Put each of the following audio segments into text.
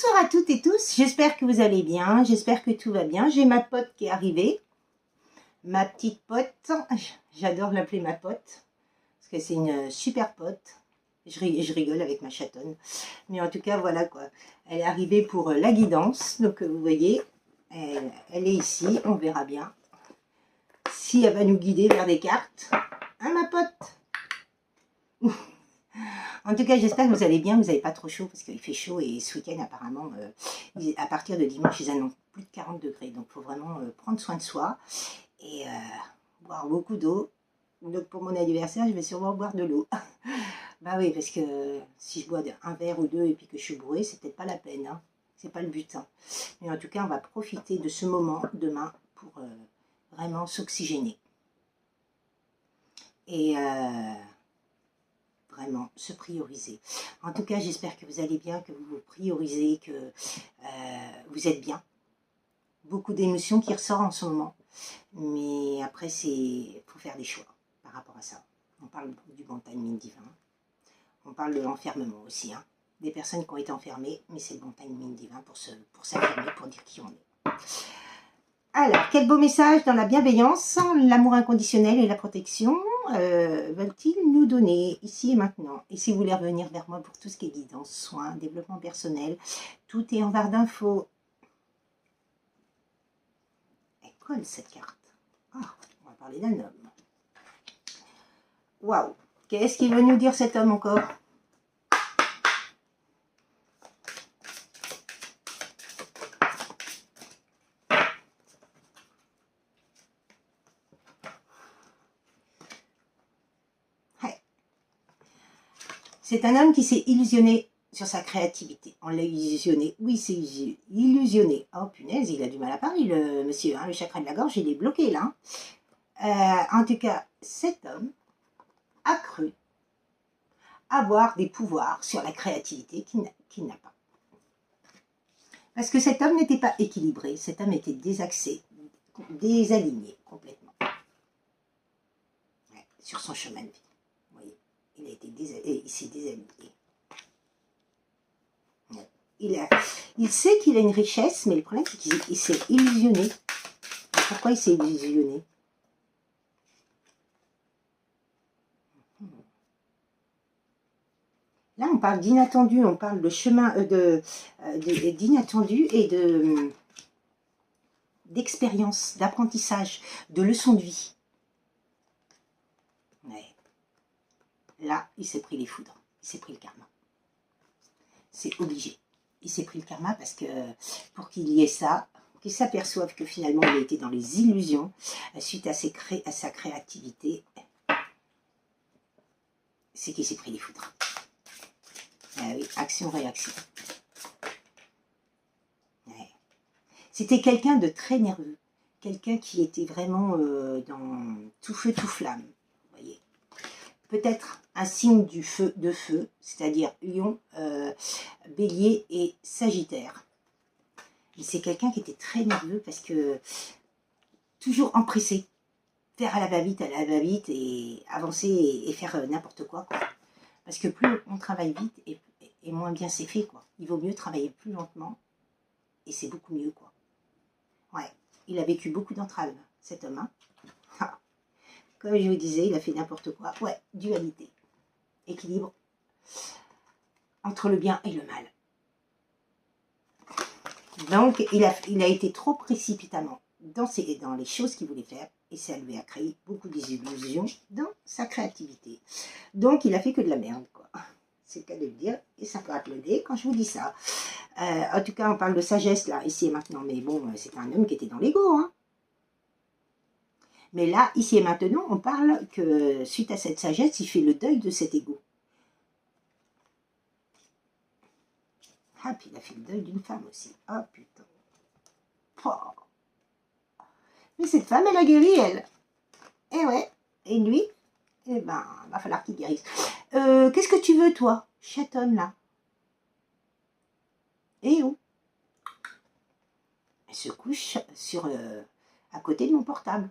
Bonsoir à toutes et tous, j'espère que vous allez bien, j'espère que tout va bien. J'ai ma pote qui est arrivée, ma petite pote, j'adore l'appeler ma pote, parce que c'est une super pote. Je rigole avec ma chatonne, mais en tout cas voilà quoi. Elle est arrivée pour la guidance, donc vous voyez, elle est ici, on verra bien si elle va nous guider vers des cartes. Hein ma pote? En tout cas, j'espère que vous allez bien, vous n'avez pas trop chaud, parce qu'il fait chaud, et ce week-end, apparemment, à partir de dimanche, ils annoncent plus de 40 degrés. Donc, il faut vraiment prendre soin de soi et boire beaucoup d'eau. Donc, pour mon anniversaire, je vais sûrement boire de l'eau. Bah oui, parce que si je bois un verre ou deux et puis que je suis bourrée, c'est peut-être pas la peine. Hein. C'est pas le but. Hein. Mais en tout cas, on va profiter de ce moment demain pour vraiment s'oxygéner. Et vraiment se prioriser. En tout cas, j'espère que vous allez bien, que vous vous priorisez, que vous êtes bien. Beaucoup d'émotions qui ressortent en ce moment. Mais après, il faut faire des choix par rapport à ça. On parle du bon timing divin. On parle de l'enfermement aussi. Hein. Des personnes qui ont été enfermées, mais c'est le bon timing divin pour s'affirmer, pour dire qui on est. Alors, quel beau message dans la bienveillance, l'amour inconditionnel et la protection veulent-ils nous donner ici et maintenant? Et si vous voulez revenir vers moi pour tout ce qui est guidance, soins, développement personnel, tout est en barre d'infos. Elle colle cette carte. Ah, on va parler d'un homme. Waouh! Qu'est-ce qu'il veut nous dire cet homme encore? C'est un homme qui s'est illusionné sur sa créativité. On l'a illusionné. Oui, c'est illusionné. Oh punaise, il a du mal à parler, le monsieur. Hein, le chakra de la gorge, il est bloqué là. En tout cas, cet homme a cru avoir des pouvoirs sur la créativité qu'il n'a pas. Parce que cet homme n'était pas équilibré. Cet homme était désaxé, désaligné complètement. Ouais, sur son chemin de vie. Il s'est désaligné. Il sait qu'il a une richesse, mais le problème c'est qu'il s'est illusionné. Pourquoi il s'est illusionné? Là, on parle d'inattendu, on parle de chemin, d'inattendu et d'expérience, d'apprentissage, de leçons de vie. Ouais. Là, il s'est pris les foudres, il s'est pris le karma. C'est obligé. Il s'est pris le karma parce que pour qu'il y ait ça, qu'il s'aperçoive que finalement il a été dans les illusions suite à sa créativité, c'est qu'il s'est pris les foudres. Ah oui, action-réaction. Ouais. C'était quelqu'un de très nerveux, quelqu'un qui était vraiment dans tout feu, tout flamme. Peut-être un signe de feu, c'est-à-dire Lion, Bélier et Sagittaire. Mais c'est quelqu'un qui était très nerveux parce que toujours empressé, faire à la va-vite et avancer et faire n'importe quoi. Parce que plus on travaille vite et moins bien c'est fait, quoi. Il vaut mieux travailler plus lentement et c'est beaucoup mieux, quoi. Ouais, il a vécu beaucoup d'entraves, cet homme, hein. Comme je vous disais, il a fait n'importe quoi. Ouais, dualité. Équilibre entre le bien et le mal. Donc, il a été trop précipitamment dans les choses qu'il voulait faire et ça lui a créé beaucoup d'illusions dans sa créativité. Donc, il a fait que de la merde, quoi. C'est le cas de le dire et ça peut applaudir quand je vous dis ça. En tout cas, on parle de sagesse, là, ici et maintenant. Mais bon, c'est un homme qui était dans l'ego, hein. Mais là, ici et maintenant, on parle que suite à cette sagesse, il fait le deuil de cet ego. Ah, puis il a fait le deuil d'une femme aussi. Ah, putain. Oh. Mais cette femme, elle a guéri, elle. Eh ouais. Et lui, eh ben, va falloir qu'il guérisse. Qu'est-ce que tu veux, toi, chatonne, là? Eh où? Elle se couche à côté de mon portable.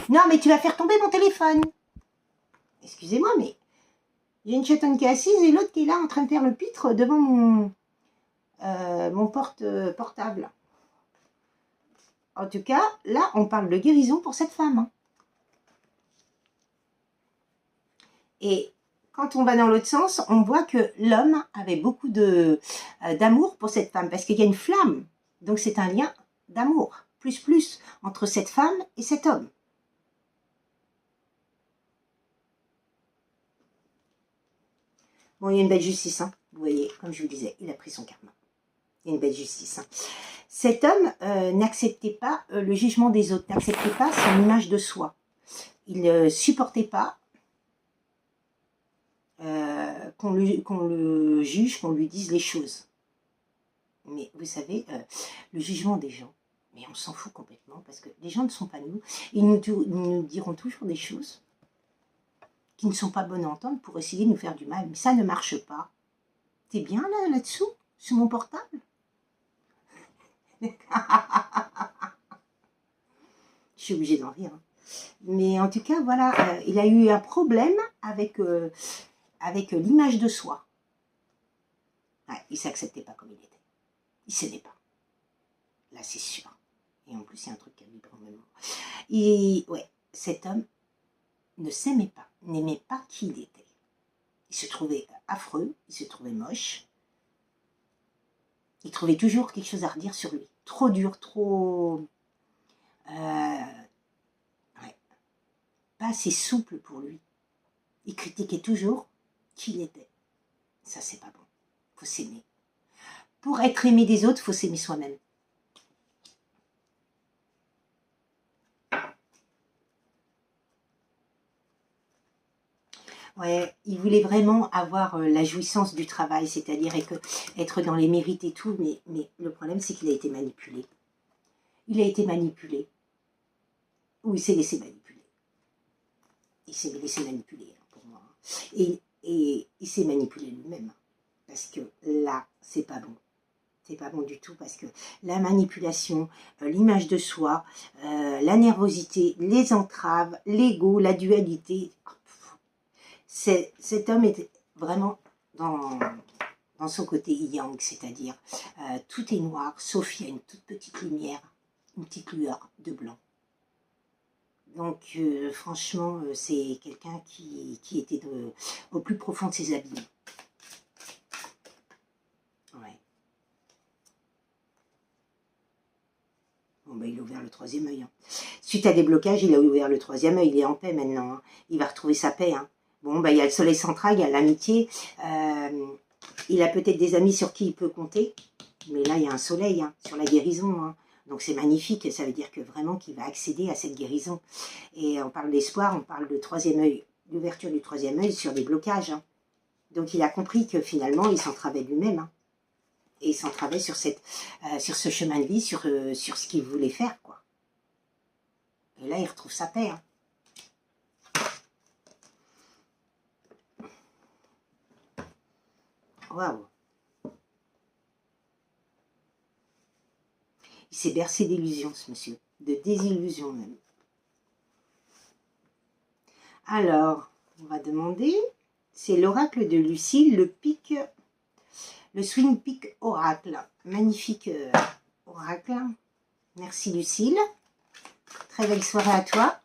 Non, mais tu vas faire tomber mon téléphone. Excusez-moi, mais il y a une chatonne qui est assise et l'autre qui est là en train de faire le pitre devant mon mon portable. En tout cas, là, on parle de guérison pour cette femme. Hein. Et quand on va dans l'autre sens, on voit que l'homme avait beaucoup d'amour pour cette femme, parce qu'il y a une flamme. Donc c'est un lien d'amour, plus, entre cette femme et cet homme. Bon, il y a une belle justice, hein. Vous voyez, comme je vous disais, il a pris son karma. Il y a une belle justice. Hein. Cet homme n'acceptait pas le jugement des autres, n'acceptait pas son image de soi. Il ne supportait pas qu'on le juge, qu'on lui dise les choses. Mais vous savez, le jugement des gens, mais on s'en fout complètement, parce que les gens ne sont pas nous. Ils nous diront toujours des choses qui ne sont pas bonnes à entendre pour essayer de nous faire du mal. Mais ça ne marche pas. T'es bien là-dessous, sur mon portable? Je suis obligée d'en rire. Hein. Mais en tout cas, voilà, il a eu un problème avec l'image de soi. Ouais, il ne s'acceptait pas comme il était. Il ne s'aimait pas. Là, c'est sûr. Et en plus, il y a un truc qui a vibré en même moment. Et ouais, cet homme ne s'aimait pas, n'aimait pas qui il était. Il se trouvait affreux, il se trouvait moche. Il trouvait toujours quelque chose à redire sur lui. Trop dur, trop... ouais, pas assez souple pour lui. Il critiquait toujours qui il était. Ça, c'est pas bon. Il faut s'aimer. Pour être aimé des autres, il faut s'aimer soi-même. Ouais, il voulait vraiment avoir la jouissance du travail, c'est-à-dire être dans les mérites et tout, mais le problème, c'est qu'il a été manipulé. Il a été manipulé. Ou il s'est laissé manipuler. Il s'est laissé manipuler, hein, pour moi. Et il s'est manipulé lui-même. Parce que là, c'est pas bon. C'est pas bon du tout, parce que la manipulation, l'image de soi, la nervosité, les entraves, l'ego, la dualité... Cet homme était vraiment dans son côté yang, c'est-à-dire tout est noir, sauf il y a une toute petite lumière, une petite lueur de blanc. Donc franchement, c'est quelqu'un qui était au plus profond de ses abîmes. Ouais. Bon, ben, il a ouvert le troisième œil. Hein. Suite à des blocages, il a ouvert le troisième œil, il est en paix maintenant. Hein. Il va retrouver sa paix. Hein. Bon, ben, il y a le soleil central, il y a l'amitié. Il a peut-être des amis sur qui il peut compter. Mais là, il y a un soleil hein, sur la guérison. Hein. Donc c'est magnifique, ça veut dire que vraiment qu'il va accéder à cette guérison. Et on parle d'espoir, on parle de troisième œil, d'ouverture du troisième œil sur des blocages. Hein. Donc il a compris que finalement, il s'entravait lui-même. Hein. Et il s'entravait sur ce chemin de vie, sur ce qu'il voulait faire. Quoi. Et là, il retrouve sa paix. Hein. Waouh! Il s'est bercé d'illusions, ce monsieur. De désillusions, même. Alors, on va demander... C'est l'oracle de Lucille, le Swing Peak Oracle. Magnifique oracle. Merci, Lucille. Très belle soirée à toi.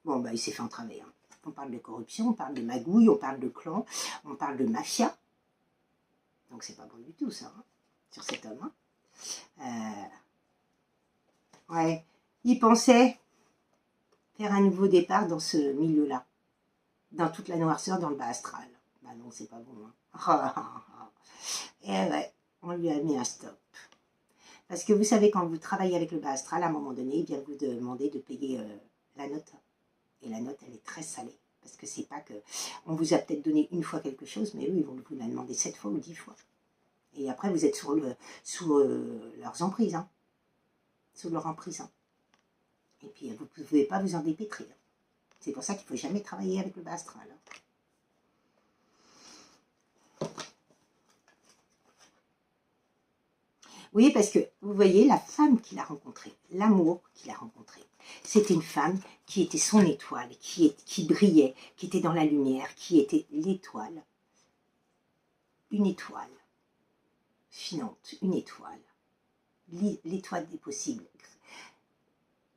Bon, bah, il s'est fait entraver. Hein. On parle de corruption, on parle de magouille, on parle de clan, on parle de mafia. Donc, c'est pas bon du tout, ça, hein, sur cet homme. Hein. Ouais, il pensait faire un nouveau départ dans ce milieu-là. Dans toute la noirceur, dans le bas astral. Bah non, c'est pas bon. Hein. Et ouais, on lui a mis un stop. Parce que vous savez, quand vous travaillez avec le bas astral, à un moment donné, il vient vous demander de payer la note. Et la note, elle est très salée. Parce que c'est pas que... On vous a peut-être donné une fois quelque chose, mais eux, ils vont vous la demander 7 fois ou 10 fois. Et après, vous êtes sous leurs emprises. Hein. Sous leur emprise. Hein. Et puis, vous ne pouvez pas vous en dépêtrer. C'est pour ça qu'il ne faut jamais travailler avec le bas astral. Oui, parce que vous voyez, la femme qu'il a rencontrée, l'amour qu'il a rencontré, c'était une femme qui était son étoile, qui brillait, qui était dans la lumière, qui était l'étoile. Une étoile. filante, une étoile, l'étoile des possibles.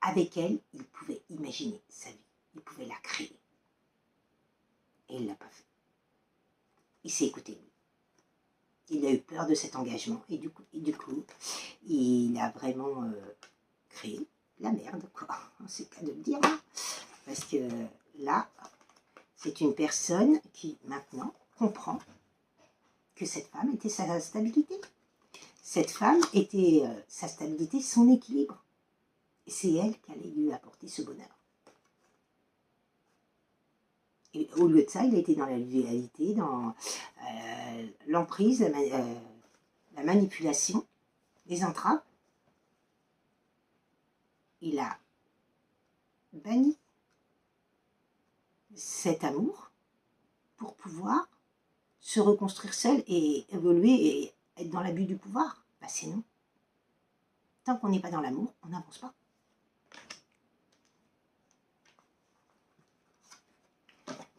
Avec elle, il pouvait imaginer sa vie, il pouvait la créer. Et il ne l'a pas fait. Il s'est écouté lui. Il a eu peur de cet engagement et du coup il a vraiment créé la merde, quoi. C'est le cas de le dire, hein. Parce que là, c'est une personne qui maintenant comprend que cette femme était sa stabilité. Cette femme était sa stabilité, son équilibre. Et c'est elle qui allait lui apporter ce bonheur. Et au lieu de ça, il a été dans la dualité, dans l'emprise, la manipulation, les entraves. Il a banni cet amour pour pouvoir se reconstruire seul et évoluer et être dans l'abus du pouvoir. Bah c'est non. Tant qu'on n'est pas dans l'amour, on n'avance pas.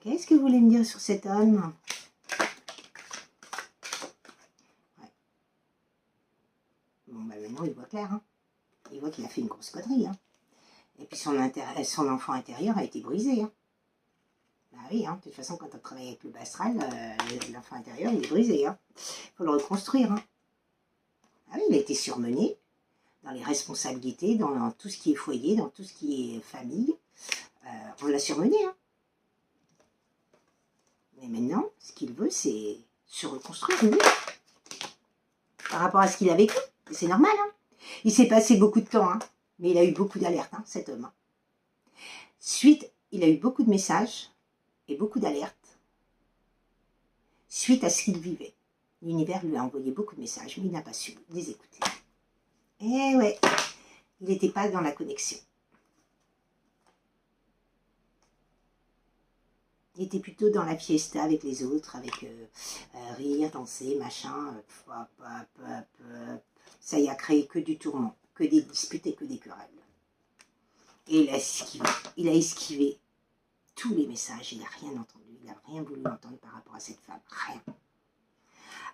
Qu'est-ce que vous voulez me dire sur cet homme? Ouais. Bon, bah maintenant, il voit clair. Hein. Il voit qu'il a fait une grosse connerie. Hein. Et puis son enfant intérieur a été brisé. Hein. Bah oui, hein. De toute façon, quand on travaille avec le bas astral, l'enfant intérieur, il est brisé. Hein. Faut le reconstruire. Hein. Ah oui, il a été surmené dans les responsabilités, dans tout ce qui est foyer, dans tout ce qui est famille. On l'a surmené. Hein. Mais maintenant, ce qu'il veut, c'est se reconstruire, lui, par rapport à ce qu'il a vécu. C'est normal, hein. Il s'est passé beaucoup de temps, hein, mais il a eu beaucoup d'alertes, hein, cet homme. Hein. Suite, il a eu beaucoup de messages et beaucoup d'alertes suite à ce qu'il vivait. L'univers lui a envoyé beaucoup de messages, mais il n'a pas su les écouter. Eh ouais, il n'était pas dans la connexion. Il était plutôt dans la fiesta avec les autres, avec rire, danser, machin. Ça y a créé que du tourment, que des disputes et que des querelles. Et il a esquivé tous les messages, il n'a rien entendu, il n'a rien voulu entendre par rapport à cette femme, rien.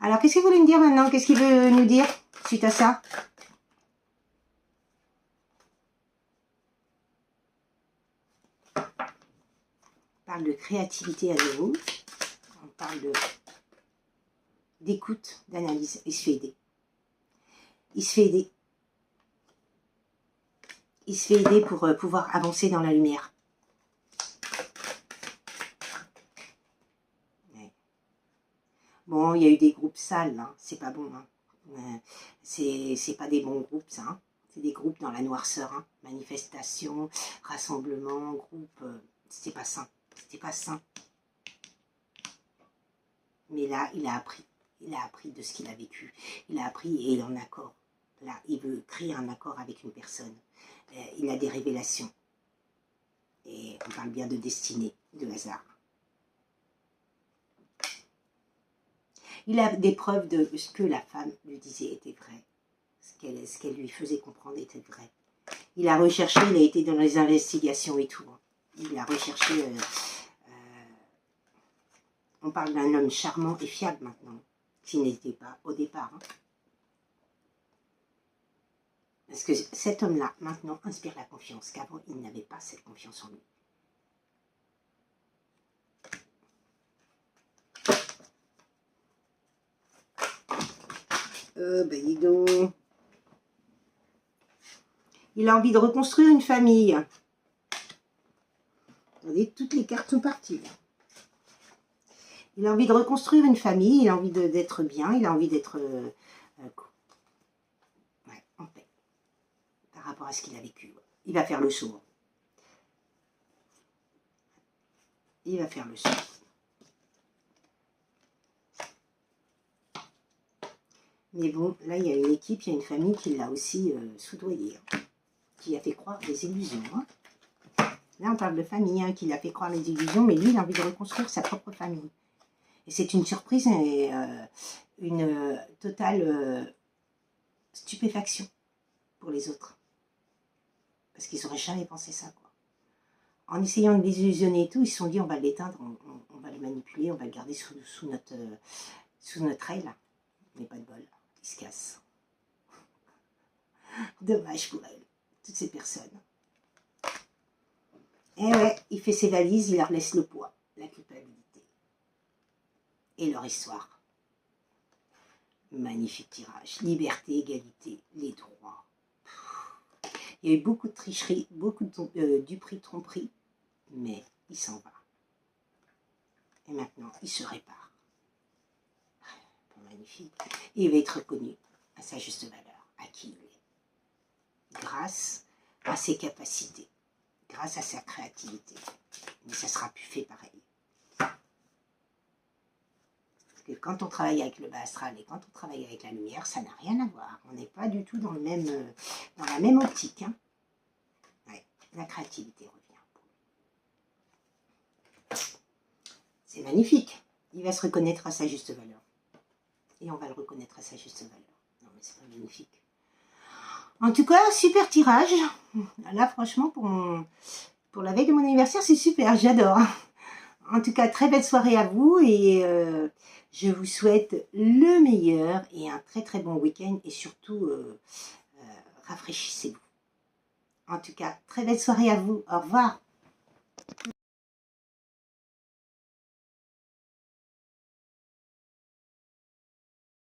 Alors, qu'est-ce qu'il voulait me dire maintenant? Qu'est-ce qu'il veut nous dire suite à ça? On parle de créativité à nouveau, on parle d'écoute, d'analyse, il se fait aider. Il se fait aider. Il se fait aider pour pouvoir avancer dans la lumière. Ouais. Bon, il y a eu des groupes sales, hein, c'est pas bon. Hein. C'est pas des bons groupes, ça. Hein. C'est des groupes dans la noirceur. Hein. Manifestation, rassemblement, groupe. C'était pas sain. C'était pas sain. Mais là, il a appris. Il a appris de ce qu'il a vécu. Il a appris et il est en accord. Là, il veut créer un accord avec une personne. Il a des révélations. Et on parle bien de destinée, de hasard. Il a des preuves de ce que la femme lui disait était vrai. Ce qu'elle lui faisait comprendre était vrai. Il a recherché, il a été dans les investigations et tout. Il a recherché... on parle d'un homme charmant et fiable maintenant, qui n'était pas au départ. Hein. Parce que cet homme-là, maintenant, inspire la confiance, qu'avant, il n'avait pas cette confiance en lui. Ben dis donc. Il a envie de reconstruire une famille. Regardez, toutes les cartes sont parties. Il a envie de reconstruire une famille, il a envie d'être bien, il a envie d'être ouais, en paix. Par rapport à ce qu'il a vécu. Il va faire le saut. Il va faire le saut. Mais bon, là, il y a une équipe, il y a une famille qui l'a aussi soudoyé, hein, qui a fait croire des illusions. Hein. Là, on parle de famille, hein, qui l'a fait croire les illusions, mais lui, il a envie de reconstruire sa propre famille. Et c'est une surprise et une totale stupéfaction pour les autres. Parce qu'ils n'auraient jamais pensé ça, quoi. En essayant de les illusionner et tout, ils se sont dit, on va l'éteindre, on va le manipuler, on va le garder sous notre aile. Mais pas de bol. il se casse. Dommage pour elle, toutes ces personnes. Et ouais, il fait ses valises, il leur laisse le poids, la culpabilité. Et leur histoire. Magnifique tirage. Liberté, égalité, les droits. Il y a eu beaucoup de tricherie, beaucoup de duperie, tromperie, mais il s'en va. Et maintenant, il se répare. Magnifique. Et il va être reconnu à sa juste valeur, à qui il est. Grâce à ses capacités, grâce à sa créativité. Mais ça ne sera plus fait pareil. Parce que quand on travaille avec le bas astral et quand on travaille avec la lumière, ça n'a rien à voir. On n'est pas du tout dans, dans la même optique. Hein. Ouais, la créativité revient. C'est magnifique. Il va se reconnaître à sa juste valeur. Et on va le reconnaître à sa juste valeur. Non mais c'est pas magnifique. En tout cas, super tirage. Là, franchement, pour la veille de mon anniversaire, c'est super, j'adore. En tout cas, très belle soirée à vous et je vous souhaite le meilleur et un très très bon week-end et surtout, rafraîchissez-vous. En tout cas, très belle soirée à vous. Au revoir.